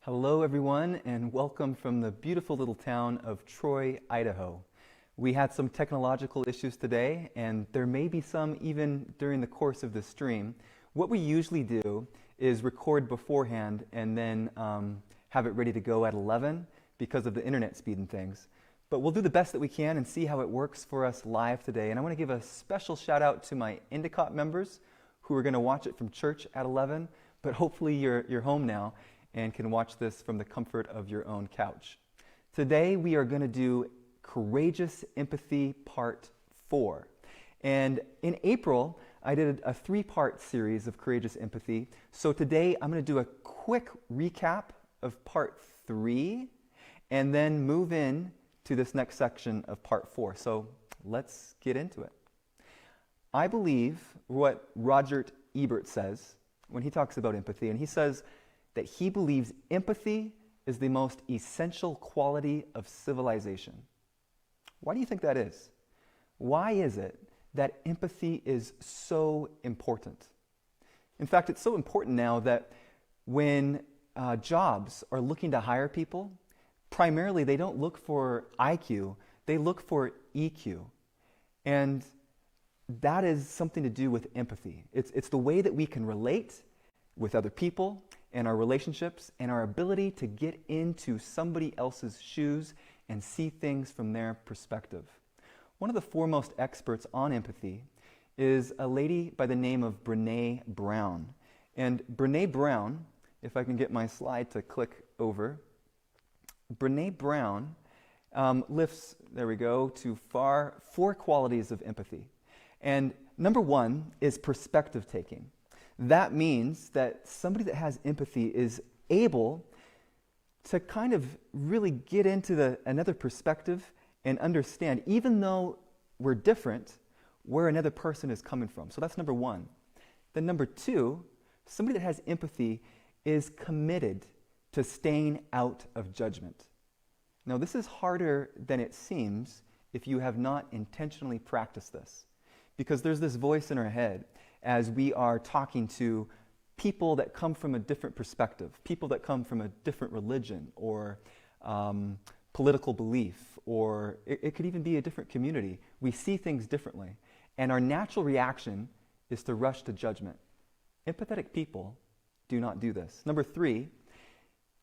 Hello, everyone, and welcome from the beautiful little town of Troy, Idaho. We had some technological issues today, and there may be some even during the course of the stream. What we usually do is record beforehand and then have it ready to go at 11 because of the internet speed and things. But we'll do the best that we can and see how it works for us live today. And I want to give a special shout out to my Endicott members who are going to watch it from church at 11, but hopefully you're home now and can watch this from the comfort of your own couch. Today we are going to do Courageous Empathy Part 4. And in April, I did a 3-part series of Courageous Empathy. So today I'm going to do a quick recap of Part 3 and then move in to this next section of Part 4. So let's get into it. I believe what Roger Ebert says when he talks about empathy, and he says that he believes empathy is the most essential quality of civilization. Why do you think that is? Why is it that empathy is so important? In fact, it's so important now that when jobs are looking to hire people, primarily they don't look for IQ, they look for EQ. And that is something to do with empathy. It's the way that we can relate with other people and our relationships and our ability to get into somebody else's shoes and see things from their perspective. One of the foremost experts on empathy is a lady by the name of Brené Brown. And Brené Brown, if I can get my slide to click over, Brené Brown lifts, there we go, to 4 qualities of empathy. And number 1 is perspective taking. That means that somebody that has empathy is able to kind of really get into another perspective and understand, even though we're different, where another person is coming from. So that's number 1. Then number 2, somebody that has empathy is committed to staying out of judgment. Now, this is harder than it seems if you have not intentionally practiced this, because there's this voice in our head as we are talking to people that come from a different perspective, people that come from a different religion or political belief, or it could even be a different community. We see things differently, and our natural reaction is to rush to judgment. Empathetic people do not do this. Number 3,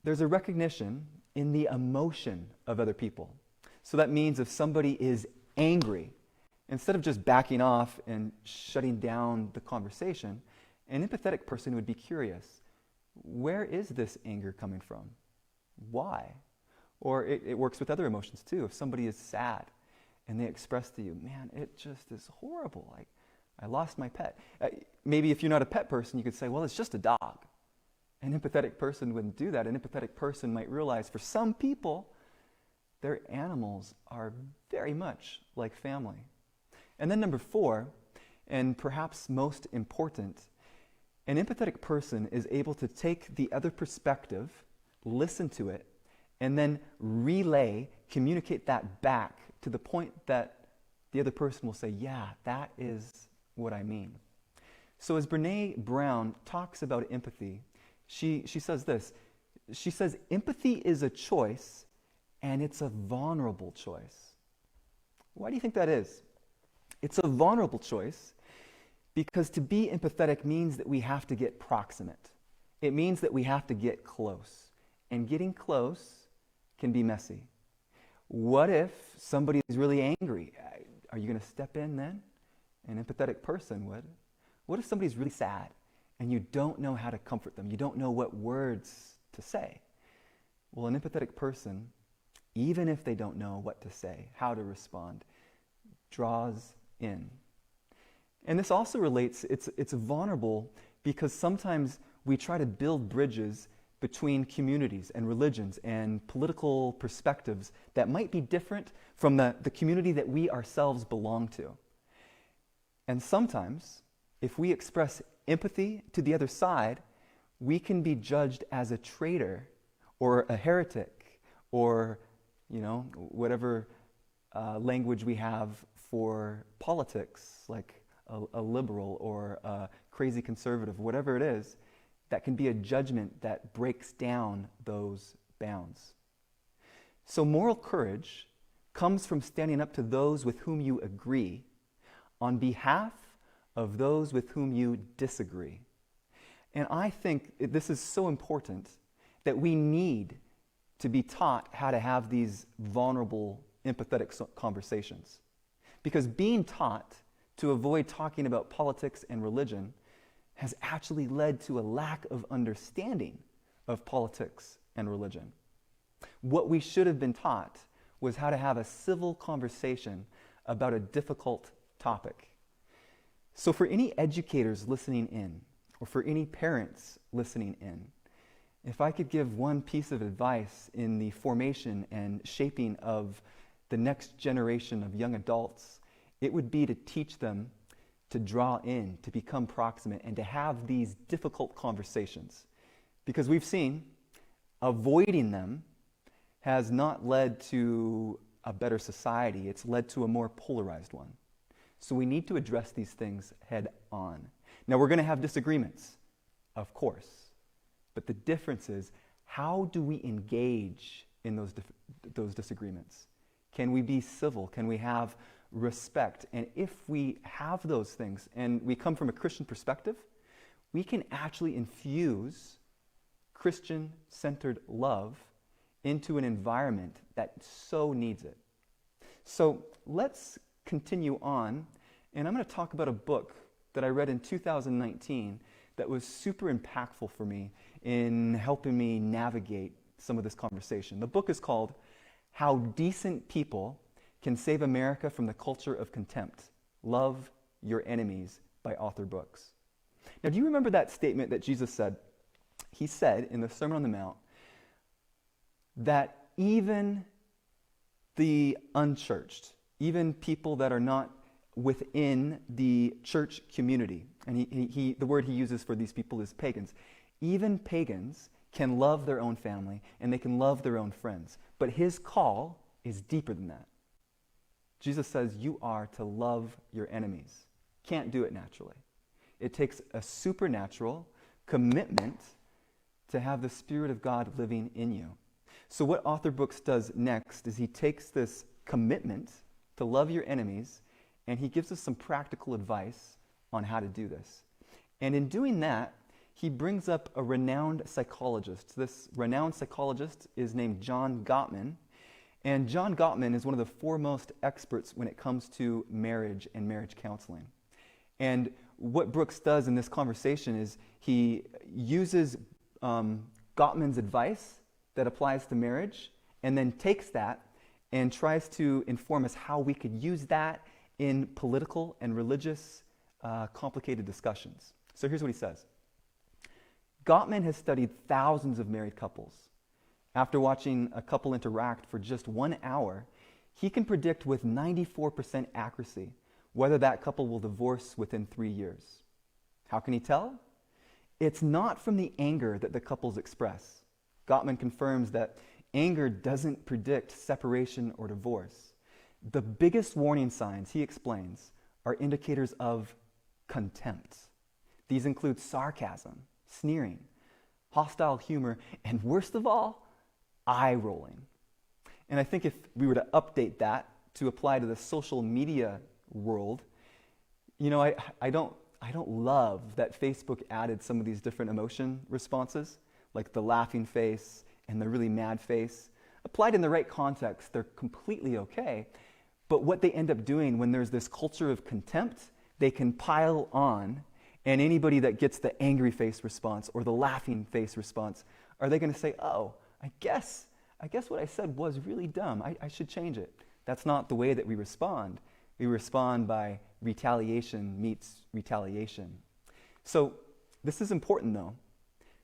there's a recognition in the emotion of other people. So that means if somebody is angry, instead of just backing off and shutting down the conversation, an empathetic person would be curious. Where is this anger coming from? Why? Or it works with other emotions too. If somebody is sad and they express to you, man, it just is horrible. Like, I lost my pet. Maybe if you're not a pet person, you could say, well, it's just a dog. An empathetic person wouldn't do that. An empathetic person might realize for some people, their animals are very much like family. And then number 4, and perhaps most important, an empathetic person is able to take the other perspective, listen to it, and then communicate that back to the point that the other person will say, yeah, that is what I mean. So as Brené Brown talks about empathy, she says this. She says, empathy is a choice, and it's a vulnerable choice. Why do you think that is? It's a vulnerable choice because to be empathetic means that we have to get proximate. It means that we have to get close. And getting close can be messy. What if somebody is really angry? Are you going to step in then? An empathetic person would. What if somebody's really sad and you don't know how to comfort them? You don't know what words to say. Well, an empathetic person, even if they don't know what to say, how to respond, draws in. And this also relates, it's vulnerable because sometimes we try to build bridges between communities and religions and political perspectives that might be different from the community that we ourselves belong to. And sometimes, if we express empathy to the other side, we can be judged as a traitor or a heretic or, whatever language we have for politics, like a liberal or a crazy conservative, whatever it is, that can be a judgment that breaks down those bounds. So moral courage comes from standing up to those with whom you agree on behalf of those with whom you disagree. And I think this is so important that we need to be taught how to have these vulnerable, empathetic conversations. Because being taught to avoid talking about politics and religion has actually led to a lack of understanding of politics and religion. What we should have been taught was how to have a civil conversation about a difficult topic. So for any educators listening in, or for any parents listening in, if I could give one piece of advice in the formation and shaping of the next generation of young adults, it would be to teach them to draw in, to become proximate, and to have these difficult conversations. Because we've seen avoiding them has not led to a better society. It's led to a more polarized one. So we need to address these things head on. Now, we're going to have disagreements, of course. But the difference is, how do we engage in those disagreements? Can we be civil? Can we have respect? And if we have those things, and we come from a Christian perspective, we can actually infuse Christian-centered love into an environment that so needs it. So let's continue on, and I'm going to talk about a book that I read in 2019 that was super impactful for me in helping me navigate some of this conversation. The book is called How Decent People Can Save America from the Culture of Contempt. Love Your Enemies by Author Books. Now, do you remember that statement that Jesus said? He said in the Sermon on the Mount that even the unchurched, even people that are not within the church community, and the word he uses for these people is pagans, even pagans can love their own family and they can love their own friends. But his call is deeper than that. Jesus says you are to love your enemies. Can't do it naturally. It takes a supernatural commitment to have the Spirit of God living in you. So what Author Books does next is he takes this commitment to love your enemies and he gives us some practical advice on how to do this. And in doing that, he brings up a renowned psychologist. This renowned psychologist is named John Gottman. And John Gottman is one of the foremost experts when it comes to marriage and marriage counseling. And what Brooks does in this conversation is he uses Gottman's advice that applies to marriage and then takes that and tries to inform us how we could use that in political and religious complicated discussions. So here's what he says. Gottman has studied thousands of married couples. After watching a couple interact for just 1 hour, he can predict with 94% accuracy whether that couple will divorce within 3 years. How can he tell? It's not from the anger that the couples express. Gottman confirms that anger doesn't predict separation or divorce. The biggest warning signs, he explains, are indicators of contempt. These include sarcasm, sneering, hostile humor, and worst of all, eye-rolling. And I think if we were to update that to apply to the social media world, you know, I don't love that Facebook added some of these different emotion responses, like the laughing face and the really mad face. Applied in the right context, they're completely okay. But what they end up doing when there's this culture of contempt, they can pile on, and anybody that gets the angry face response or the laughing face response, are they going to say, oh, I guess what I said was really dumb. I should change it. That's not the way that we respond. We respond by retaliation meets retaliation. So this is important, though.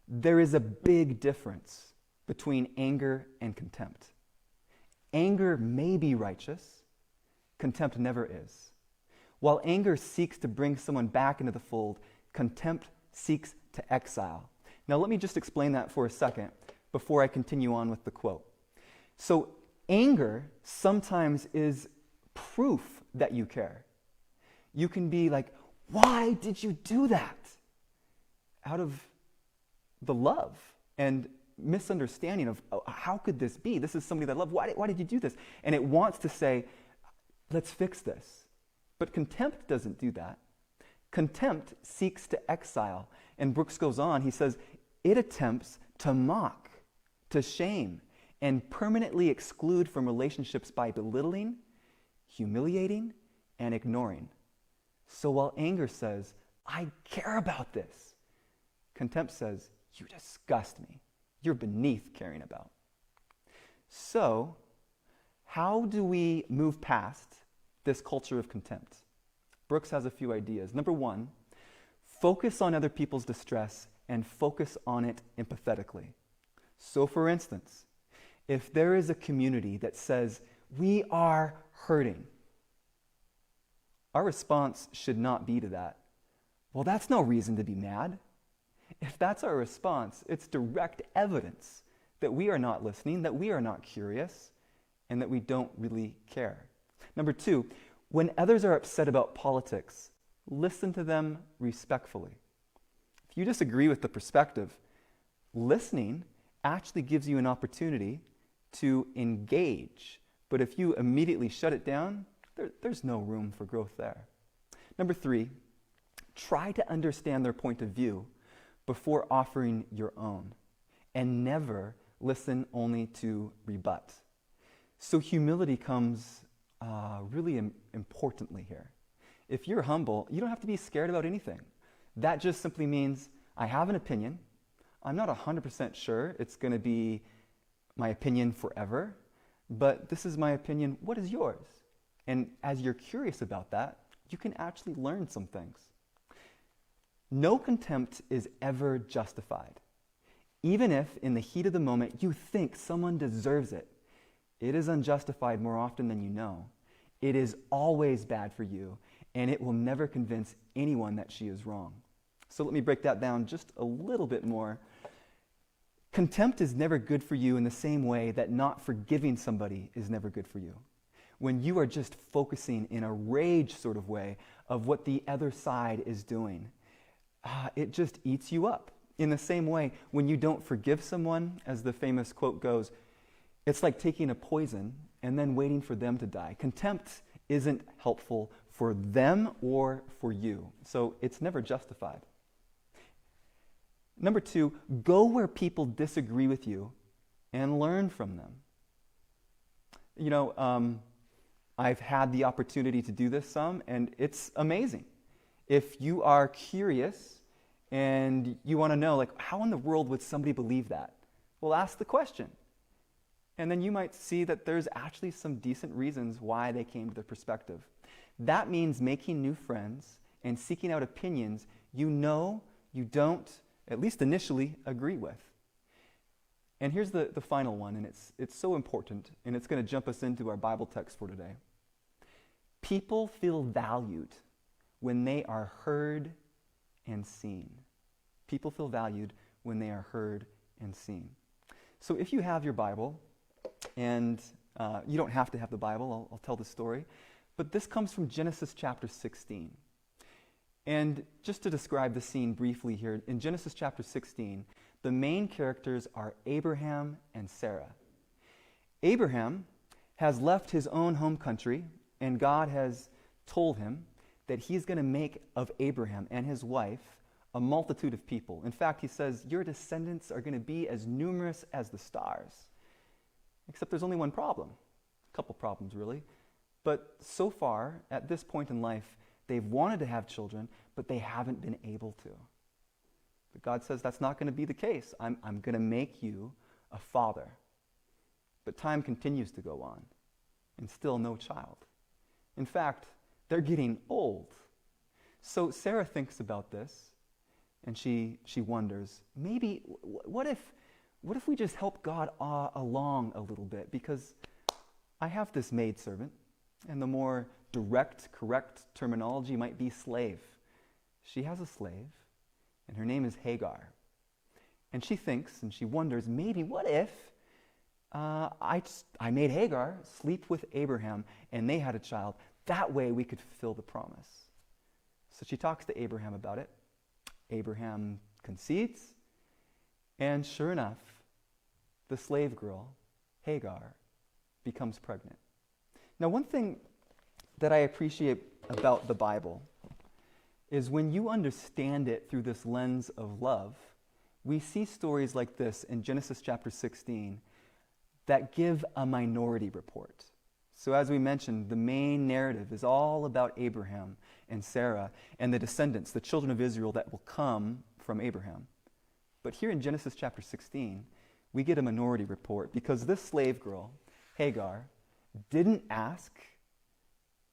There is a big difference between anger and contempt. Anger may be righteous. Contempt never is. While anger seeks to bring someone back into the fold, contempt seeks to exile. Now let me just explain that for a second before I continue on with the quote. So anger sometimes is proof that you care. You can be like, why did you do that? Out of the love and misunderstanding of, oh, how could this be? This is somebody that I love. Why did you do this? And it wants to say, let's fix this. But contempt doesn't do that. Contempt seeks to exile. And Brooks goes on, he says, it attempts to mock, to shame, and permanently exclude from relationships by belittling, humiliating, and ignoring. So while anger says, I care about this, contempt says, you disgust me. You're beneath caring about. So, how do we move past this culture of contempt? Brooks has a few ideas. Number one, focus on other people's distress and focus on it empathetically. So for instance, if there is a community that says, we are hurting, our response should not be to that, well, that's no reason to be mad. If that's our response, it's direct evidence that we are not listening, that we are not curious, and that we don't really care. Number two, when others are upset about politics, listen to them respectfully. If you disagree with the perspective, listening actually gives you an opportunity to engage. But if you immediately shut it down, there's no room for growth there. Number three, try to understand their point of view before offering your own, and never listen only to rebut. So humility comes really importantly here. If you're humble, you don't have to be scared about anything. That just simply means I have an opinion. I'm not 100% sure it's going to be my opinion forever, but this is my opinion. What is yours? And as you're curious about that, you can actually learn some things. No contempt is ever justified. Even if, in the heat of the moment, you think someone deserves it, it is unjustified more often than you know. It is always bad for you, and it will never convince anyone that she is wrong. So let me break that down just a little bit more. Contempt is never good for you in the same way that not forgiving somebody is never good for you. When you are just focusing in a rage sort of way of what the other side is doing, it just eats you up. In the same way, when you don't forgive someone, as the famous quote goes, it's like taking a poison and then waiting for them to die. Contempt isn't helpful for them or for you, so it's never justified. Number two, go where people disagree with you and learn from them. You know, I've had the opportunity to do this some, and it's amazing. If you are curious and you want to know, like, how in the world would somebody believe that? Well, ask the question. And then you might see that there's actually some decent reasons why they came to the perspective. That means making new friends and seeking out opinions you know you don't, at least initially, agree with. And here's the final one, and it's so important, and it's going to jump us into our Bible text for today. People feel valued when they are heard and seen. People feel valued when they are heard and seen. So if you have your Bible, and you don't have to have the Bible, I'll tell the story, but this comes from Genesis chapter 16. And just to describe the scene briefly here, in Genesis chapter 16, the main characters are Abraham and Sarah. Abraham has left his own home country, and God has told him that he's going to make of Abraham and his wife a multitude of people. In fact, he says, your descendants are going to be as numerous as the stars. Except there's only one problem. A couple problems, really. But so far, at this point in life, they've wanted to have children, but they haven't been able to. But God says that's not going to be the case. I'm going to make you a father. But time continues to go on, and still no child. In fact, they're getting old. So Sarah thinks about this, and she wonders, maybe, what if we just help God along a little bit? Because I have this maidservant, and the more direct, correct terminology might be slave. She has a slave, and her name is Hagar. And she thinks, and she wonders, maybe what if I made Hagar sleep with Abraham, and they had a child? That way we could fulfill the promise. So she talks to Abraham about it. Abraham concedes, And sure enough, the slave girl, Hagar, becomes pregnant. Now, one thing that I appreciate about the Bible is when you understand it through this lens of love, we see stories like this in Genesis chapter 16 that give a minority report. So as we mentioned, the main narrative is all about Abraham and Sarah and the descendants, the children of Israel that will come from Abraham. But here in Genesis chapter 16, we get a minority report because this slave girl, Hagar, didn't ask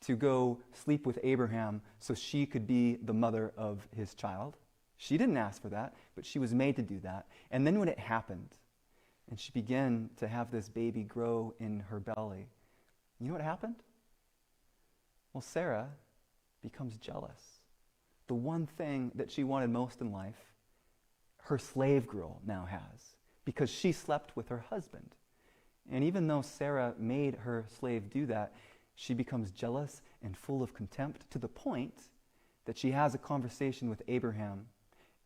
to go sleep with Abraham so she could be the mother of his child. She didn't ask for that, but she was made to do that. And then when it happened, and she began to have this baby grow in her belly, you know what happened? Well, Sarah becomes jealous. The one thing that she wanted most in life, her slave girl now has, because she slept with her husband. And even though Sarah made her slave do that, she becomes jealous and full of contempt to the point that she has a conversation with Abraham,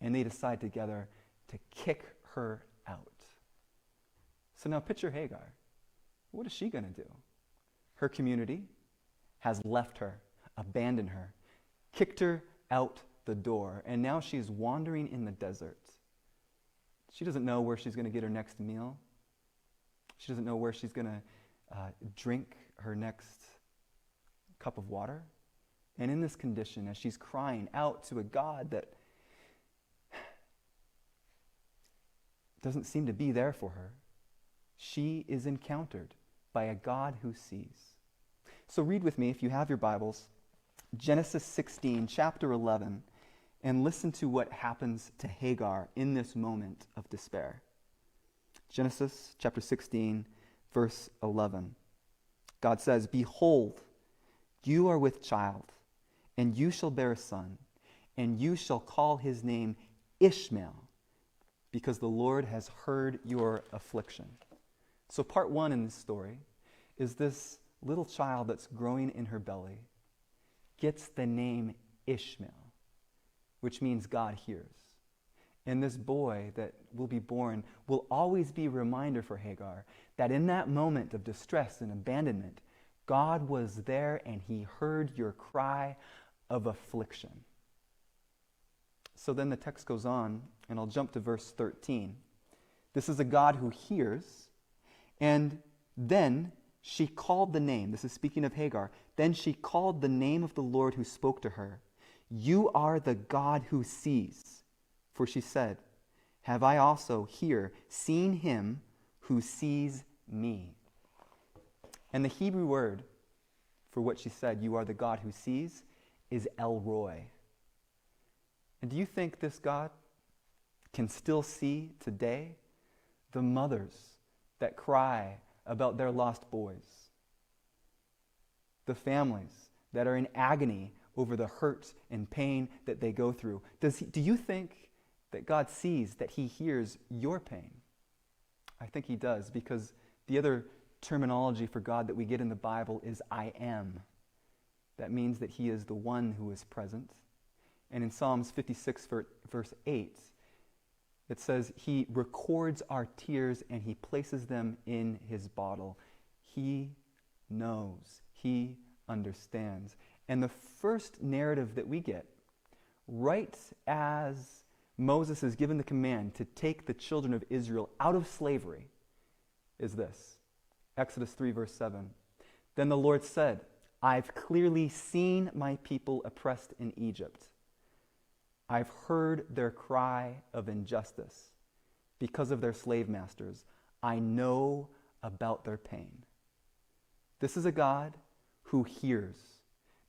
and they decide together to kick her out. So now picture Hagar. What is she going to do? Her community has left her, abandoned her, kicked her out the door, and now she's wandering in the desert. She doesn't know where she's going to get her next meal. She doesn't know where she's going to drink her next cup of water. And in this condition, as she's crying out to a God that doesn't seem to be there for her, she is encountered by a God who sees. So read with me, if you have your Bibles, Genesis 16, chapter 11, and listen to what happens to Hagar in this moment of despair. Genesis chapter 16, verse 11. God says, "Behold, you are with child, and you shall bear a son, and you shall call his name Ishmael, because the Lord has heard your affliction." So part one in this story is this little child that's growing in her belly gets the name Ishmael, which means God hears. And this boy that will be born will always be a reminder for Hagar that in that moment of distress and abandonment, God was there and he heard your cry of affliction. So then the text goes on, and I'll jump to verse 13. This is a God who hears, and then she called the name. This is speaking of Hagar. Then she called the name of the Lord who spoke to her. "You are the God who sees." For she said, "Have I also here seen him who sees me?" And the Hebrew word for what she said, "You are the God who sees," is El Roi. And do you think this God can still see today the mothers that cry about their lost boys? The families that are in agony over the hurt and pain that they go through. Do you think that God sees, that he hears your pain? I think he does, because the other terminology for God that we get in the Bible is I am. That means that he is the one who is present. And in Psalms 56, verse 8, it says he records our tears and he places them in his bottle. He knows. He understands. And the first narrative that we get, right as Moses is given the command to take the children of Israel out of slavery, is this. Exodus 3, verse 7. "Then the Lord said, I've clearly seen my people oppressed in Egypt. I've heard their cry of injustice because of their slave masters. I know about their pain." This is a God who hears.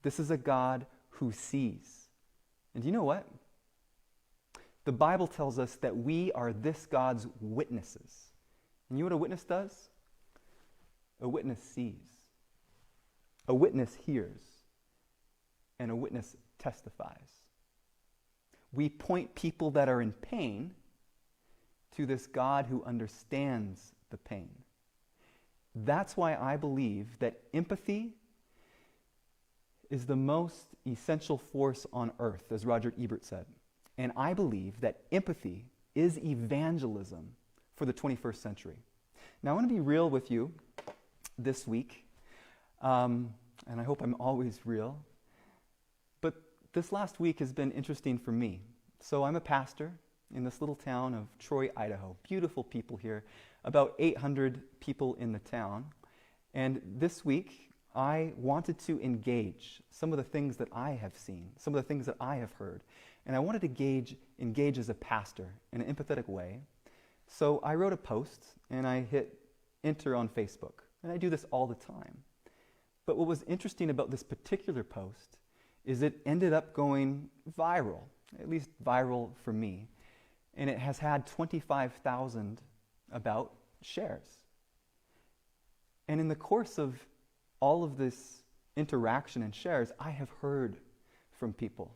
This is a God who sees. And do you know what? The Bible tells us that we are this God's witnesses. And you know what a witness does? A witness sees. A witness hears. And a witness testifies. We point people that are in pain to this God who understands the pain. That's why I believe that empathy is the most essential force on earth, as Roger Ebert said. And I believe that empathy is evangelism for the 21st century. Now, I want to be real with you this week, and I hope I'm always real, but this last week has been interesting for me. So I'm a pastor in this little town of Troy, Idaho. Beautiful people here, about 800 people in the town. And this week, I wanted to engage some of the things that I have seen, some of the things that I have heard. And I wanted to engage as a pastor in an empathetic way. So I wrote a post and I hit enter on Facebook. And I do this all the time. But what was interesting about this particular post is it ended up going viral, at least viral for me. And it has had 25,000 about shares. And in the course of all of this interaction and shares, I have heard from people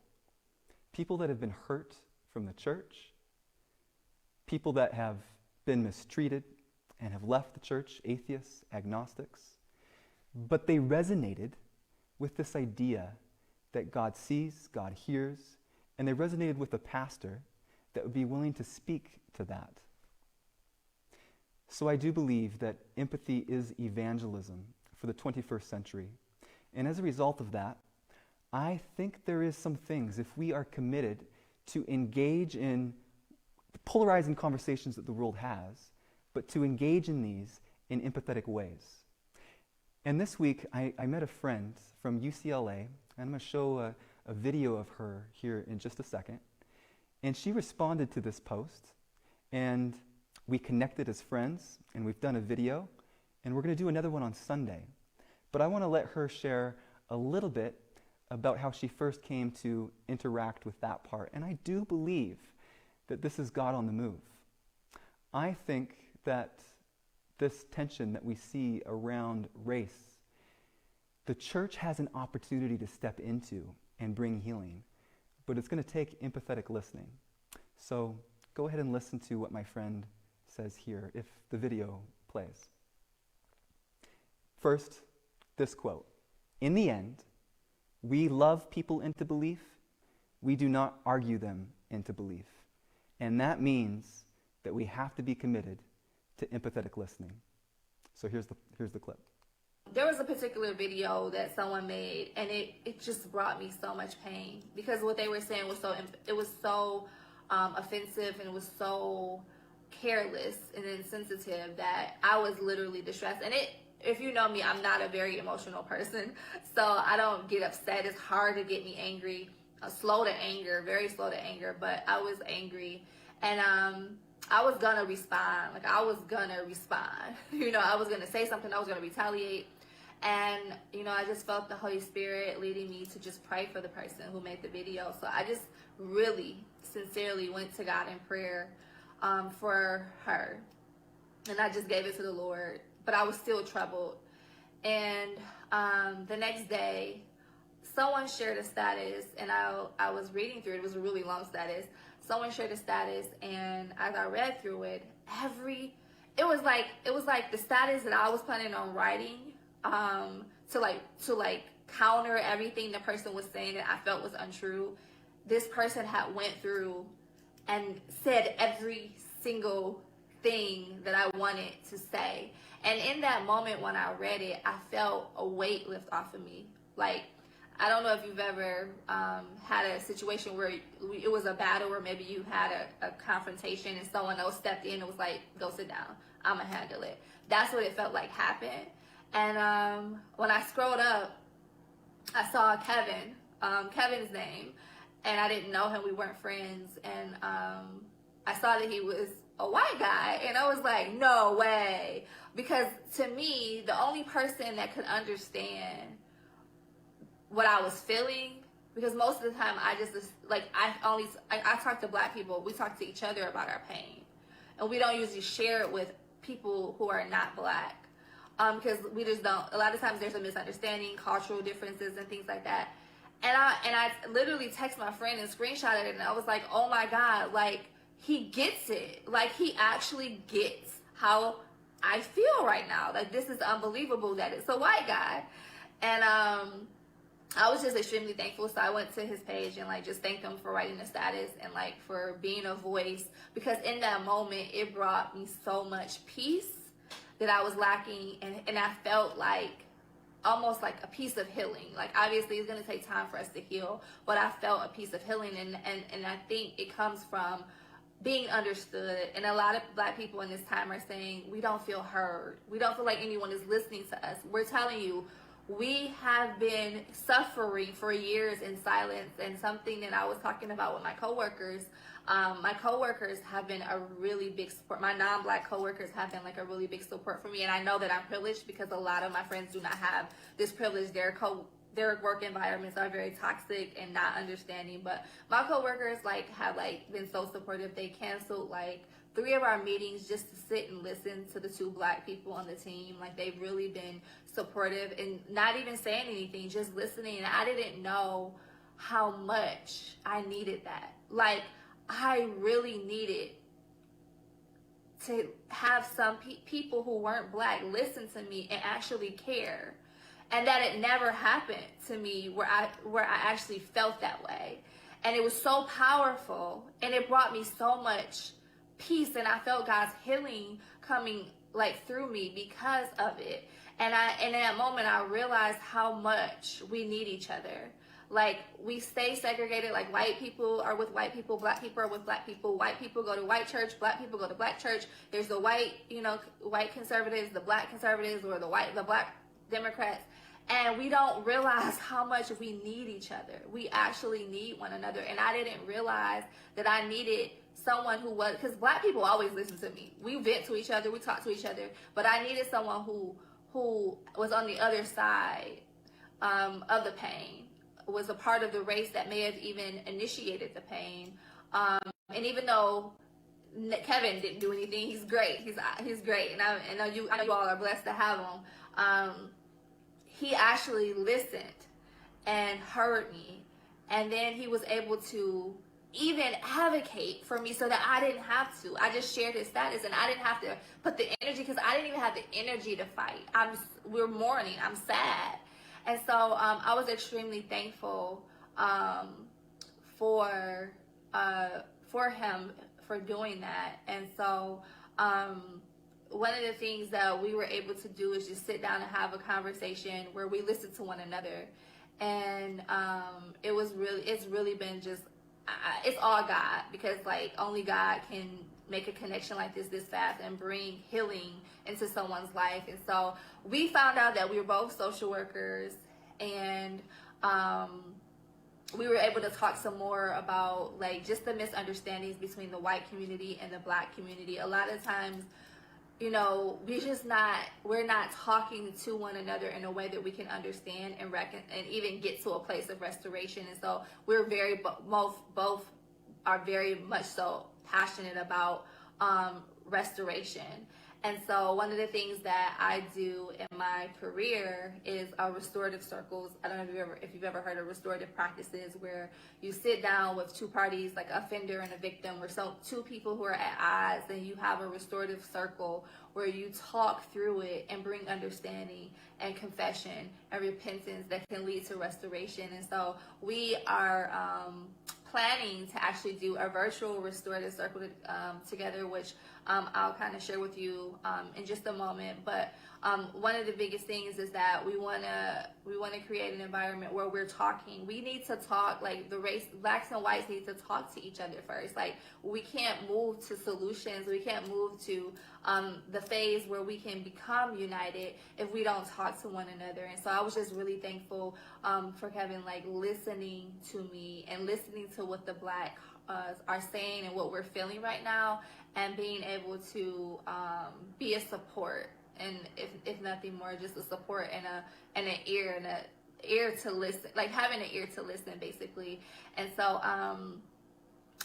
that have been hurt from the church, people that have been mistreated and have left the church, atheists, agnostics, but they resonated with this idea that God sees, God hears, and they resonated with a pastor that would be willing to speak to that. So I do believe that empathy is evangelism for the 21st century. And as a result of that, I think there is some things, if we are committed to engage in the polarizing conversations that the world has, but to engage in these in empathetic ways. And this week, I met a friend from UCLA, and I'm going to show a video of her here in just a second. And she responded to this post, and we connected as friends, and we've done a video, and we're going to do another one on Sunday. But I want to let her share a little bit about how she first came to interact with that part. And I do believe that this is God on the move. I think that this tension that we see around race, the church has an opportunity to step into and bring healing, but it's going to take empathetic listening. So go ahead and listen to what my friend says here, if the video plays. First, this quote: "In the end, we love people into belief. We do not argue them into belief. And that means that we have to be committed to empathetic listening." So here's the clip. There was a particular video that someone made, and it just brought me so much pain, because what they were saying was so offensive, and it was so careless and insensitive that I was literally distressed. And if you know me, I'm not a very emotional person, so I don't get upset. It's hard to get me angry, slow to anger, very slow to anger, but I was angry, and I was gonna respond. I was gonna say something. I was gonna retaliate. And, I just felt the Holy Spirit leading me to just pray for the person who made the video. So I just really sincerely went to God in prayer for her. And I just gave it to the Lord. But I was still troubled. And the next day, someone shared a status, and I was reading through it. It was a really long status. Someone shared a status, and as I read through it, it was like the status that I was planning on writing to counter everything the person was saying that I felt was untrue. This person had went through and said every single thing that I wanted to say. And in that moment when I read it, I felt a weight lift off of me. I don't know if you've ever had a situation where it was a battle, or maybe you had a confrontation and someone else stepped in and was like, "Go sit down, I'm gonna handle it." That's what it felt like happened. And when I scrolled up, I saw Kevin's name, and I didn't know him. We weren't friends. And I saw that he was a white guy, and I was like, no way. Because to me, the only person that could understand what I was feeling, because most of the time I talk to black people, we talk to each other about our pain, and we don't usually share it with people who are not black, because we just don't. A lot of times there's a misunderstanding, cultural differences, and things like that. And I literally text my friend and screenshotted it, and I was like, oh my God, he gets it. He actually gets how I feel right now. This is unbelievable that it's a white guy. And I was just extremely thankful. So I went to his page and like just thanked him for writing the status and like for being a voice, because in that moment it brought me so much peace that I was lacking, and I felt like almost like a piece of healing. Like obviously it's going to take time for us to heal, but I felt a piece of healing, and I think it comes from being understood. And a lot of Black people in this time are saying we don't feel heard, we don't feel like anyone is listening to us. We're telling you, we have been suffering for years in silence. And something that I was talking about with my coworkers, have been a really big support. My non-Black coworkers have been like a really big support for me, and I know that I'm privileged because a lot of my friends do not have this privilege. Their work environments are very toxic and not understanding. But my coworkers like have like been so supportive. They canceled like 3 of our meetings just to sit and listen to the 2 Black people on the team. Like they've really been supportive and not even saying anything, just listening. And I didn't know how much I needed that. Like I really needed to have some people who weren't Black listen to me and actually care. And that it never happened to me where I actually felt that way. And it was so powerful, and it brought me so much peace, and I felt God's healing coming like through me because of it. And in that moment I realized how much we need each other. Like we stay segregated, like white people are with white people, Black people are with Black people, white people go to white church, Black people go to Black church. There's the white, white conservatives, the Black conservatives, or the Black Democrats. And we don't realize how much we need each other. We actually need one another. And I didn't realize that I needed someone who was, because Black people always listen to me. We vent to each other, we talk to each other, but I needed someone who was on the other side of the pain, was a part of the race that may have even initiated the pain. And even though Kevin didn't do anything, he's great. He's great, and I know you all are blessed to have him. He actually listened and heard me, and then he was able to even advocate for me so that I didn't have to. I just shared his status, and I didn't have to put the energy, because I didn't even have the energy to fight. We're mourning. I'm sad. And so I was extremely thankful for him for doing that. And so one of the things that we were able to do is just sit down and have a conversation where we listen to one another. And it's really been just, it's all God, because like only God can make a connection like this fast and bring healing into someone's life. And so we found out that we were both social workers, and we were able to talk some more about like just the misunderstandings between the white community and the Black community. A lot of times, we're not talking to one another in a way that we can understand and even get to a place of restoration. And so we're both are very much so passionate about restoration. And so one of the things that I do in my career is restorative circles. I don't know if you've ever heard of restorative practices, where you sit down with 2 parties, like a offender and a victim, or 2 people who are at odds, and you have a restorative circle where you talk through it and bring understanding and confession and repentance that can lead to restoration. And so we are planning to actually do a virtual restorative circle together, which I'll kind of share with you in just a moment. But one of the biggest things is that we want to create an environment where we're talking. We need to talk, like Blacks and whites need to talk to each other first. Like we can't move to solutions. We can't move to the phase where we can become united if we don't talk to one another. And so I was just really thankful for Kevin, like listening to me and listening to what the Black are saying and what we're feeling right now, and being able to be a support, and if nothing more, just a support and an ear to listen, like having an ear to listen, basically. And so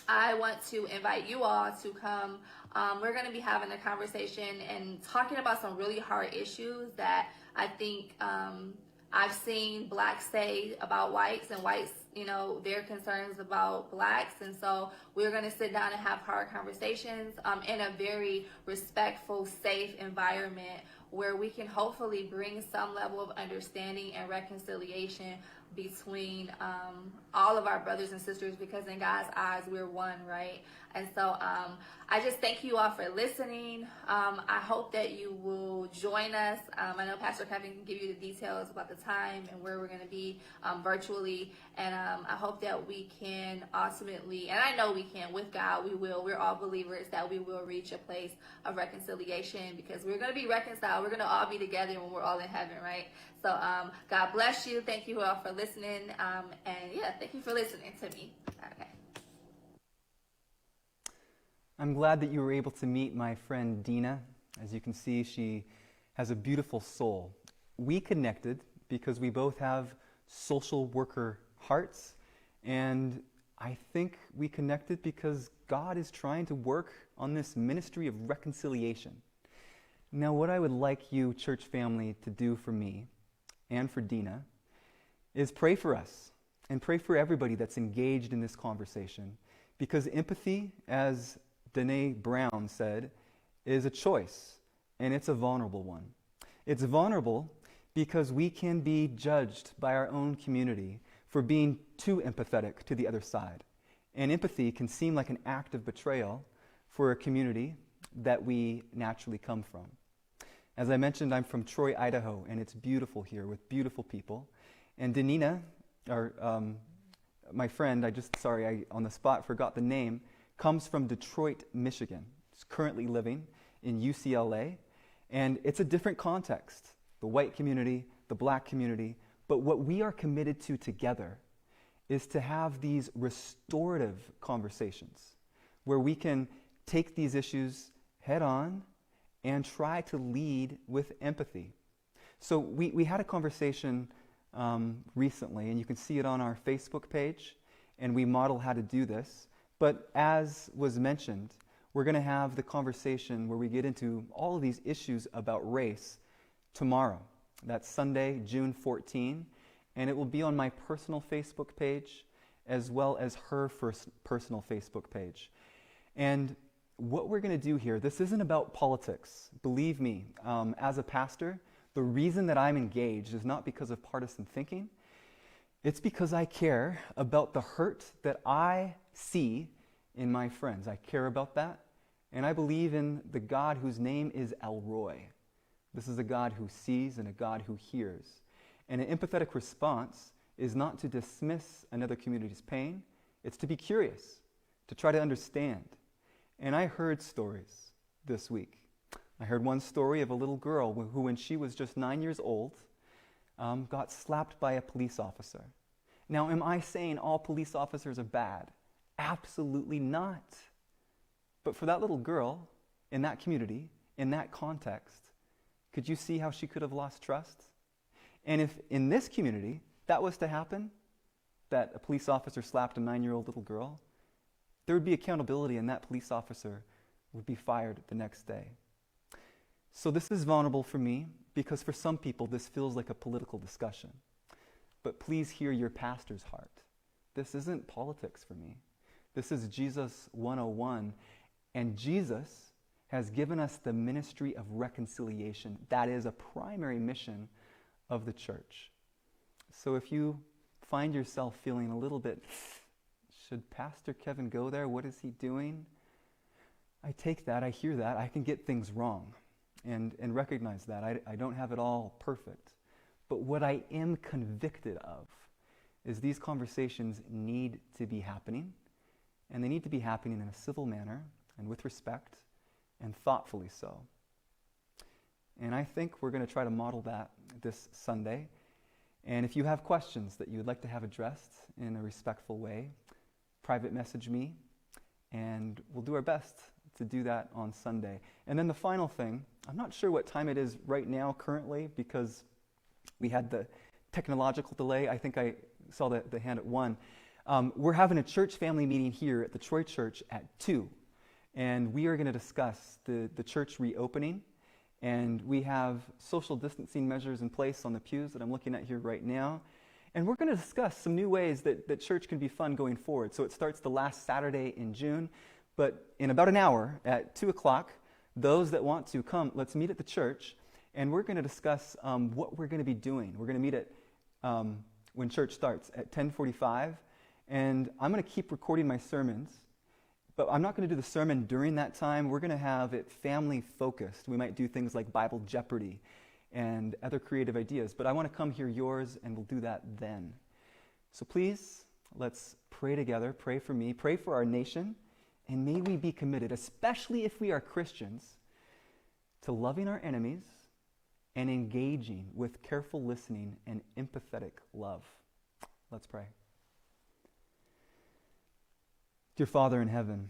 I want to invite you all to come. We're going to be having a conversation and talking about some really hard issues that I think I've seen Blacks say about whites, and whites, their concerns about Blacks. And so we're going to sit down and have hard conversations in a very respectful, safe environment where we can hopefully bring some level of understanding and reconciliation between all of our brothers and sisters, because in God's eyes we're one, right? And so I just thank you all for listening. I hope that you will join us. I know Pastor Kevin can give you the details about the time and where we're going to be virtually. And I hope that we can ultimately, and I know we can, with God, we will. We're all believers that we will reach a place of reconciliation, because we're going to be reconciled. We're going to all be together when we're all in heaven, right? So God bless you. Thank you all for listening. And yeah, thank you for listening to me. Okay. I'm glad that you were able to meet my friend Dina. As you can see, she has a beautiful soul. We connected because we both have social worker hearts, and I think we connected because God is trying to work on this ministry of reconciliation. Now, what I would like you, church family, to do for me and for Dina is pray for us and pray for everybody that's engaged in this conversation, because empathy, as Dene Brown said, is a choice, and it's a vulnerable one. It's vulnerable because we can be judged by our own community for being too empathetic to the other side. And empathy can seem like an act of betrayal for a community that we naturally come from. As I mentioned, I'm from Troy, Idaho, and it's beautiful here with beautiful people. And Danina, or my friend, I on the spot forgot the name, comes from Detroit, Michigan. She's currently living in UCLA, and it's a different context. The white community, the black community, but what we are committed to together is to have these restorative conversations where we can take these issues head on and try to lead with empathy. So we had a conversation recently, and you can see it on our Facebook page, and we model how to do this. But as was mentioned, we're going to have the conversation where we get into all of these issues about race tomorrow. That's Sunday, June 14, and it will be on my personal Facebook page as well as her personal Facebook page. And what we're going to do here, this isn't about politics. Believe me, as a pastor, the reason that I'm engaged is not because of partisan thinking. It's because I care about the hurt that I see in my friends. I care about that, and I believe in the God whose name is El Roy. This is a God who sees and a God who hears. And an empathetic response is not to dismiss another community's pain. It's to be curious, to try to understand. And I heard stories this week. I heard one story of a little girl who, when she was just 9 years old, got slapped by a police officer. Now, am I saying all police officers are bad? Absolutely not. But for that little girl, in that community, in that context, could you see how she could have lost trust? And if in this community that was to happen, that a police officer slapped a 9-year-old little girl, there would be accountability, and that police officer would be fired the next day. So this is vulnerable for me because for some people this feels like a political discussion. But please hear your pastor's heart. This isn't politics for me. This is Jesus 101, and Jesus has given us the ministry of reconciliation. That is a primary mission of the church. So if you find yourself feeling a little bit, should Pastor Kevin go there? What is he doing? I take that, I hear that, I can get things wrong and recognize that. I don't have it all perfect. But what I am convicted of is these conversations need to be happening, and they need to be happening in a civil manner and with respect and thoughtfully so. And I think we're going to try to model that this Sunday. And if you have questions that you would like to have addressed in a respectful way, private message me, and we'll do our best to do that on Sunday. And then the final thing, I'm not sure what time it is right now currently because we had the technological delay. I think I saw the hand at 1. We're having a church family meeting here at the Troy Church at 2. And we are going to discuss the church reopening. And we have social distancing measures in place on the pews that I'm looking at here right now. And we're going to discuss some new ways that church can be fun going forward. So it starts the last Saturday in June. But in about an hour at 2 o'clock, those that want to come, let's meet at the church. And we're going to discuss what we're going to be doing. We're going to meet at when church starts at 10:45, and I'm going to keep recording my sermons, but I'm not going to do the sermon during that time. We're going to have it family focused. We might do things like Bible Jeopardy and other creative ideas, but I want to come hear yours, and we'll do that then. So please, let's pray together. Pray for me. Pray for our nation. And may we be committed, especially if we are Christians, to loving our enemies and engaging with careful listening and empathetic love. Let's pray. Dear Father in heaven,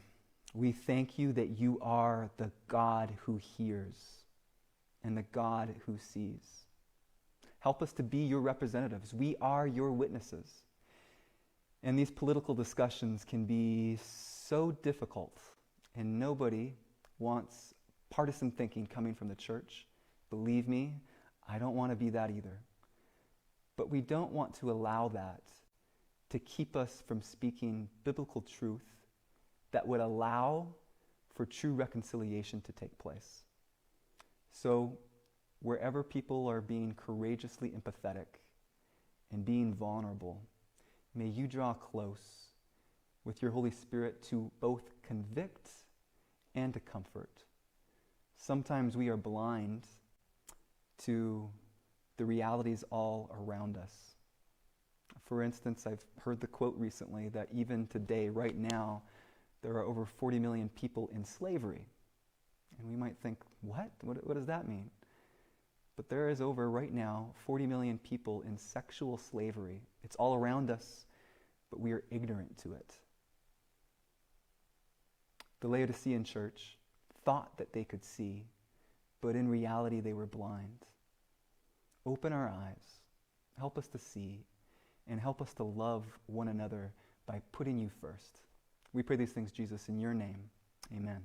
we thank you that you are the God who hears and the God who sees. Help us to be your representatives. We are your witnesses. And these political discussions can be so difficult, and nobody wants partisan thinking coming from the church. Believe me, I don't want to be that either. But we don't want to allow that to keep us from speaking biblical truth that would allow for true reconciliation to take place. So, wherever people are being courageously empathetic and being vulnerable, may you draw close with your Holy Spirit to both convict and to comfort. Sometimes we are blind to the realities all around us. For instance, I've heard the quote recently that even today, right now, there are over 40 million people in slavery. And we might think, what? What does that mean? But there is over, right now, 40 million people in sexual slavery. It's all around us, but we are ignorant to it. The Laodicean church thought that they could see, but in reality they were blind. Open our eyes, help us to see, and help us to love one another by putting you first. We pray these things, Jesus, in your name. Amen.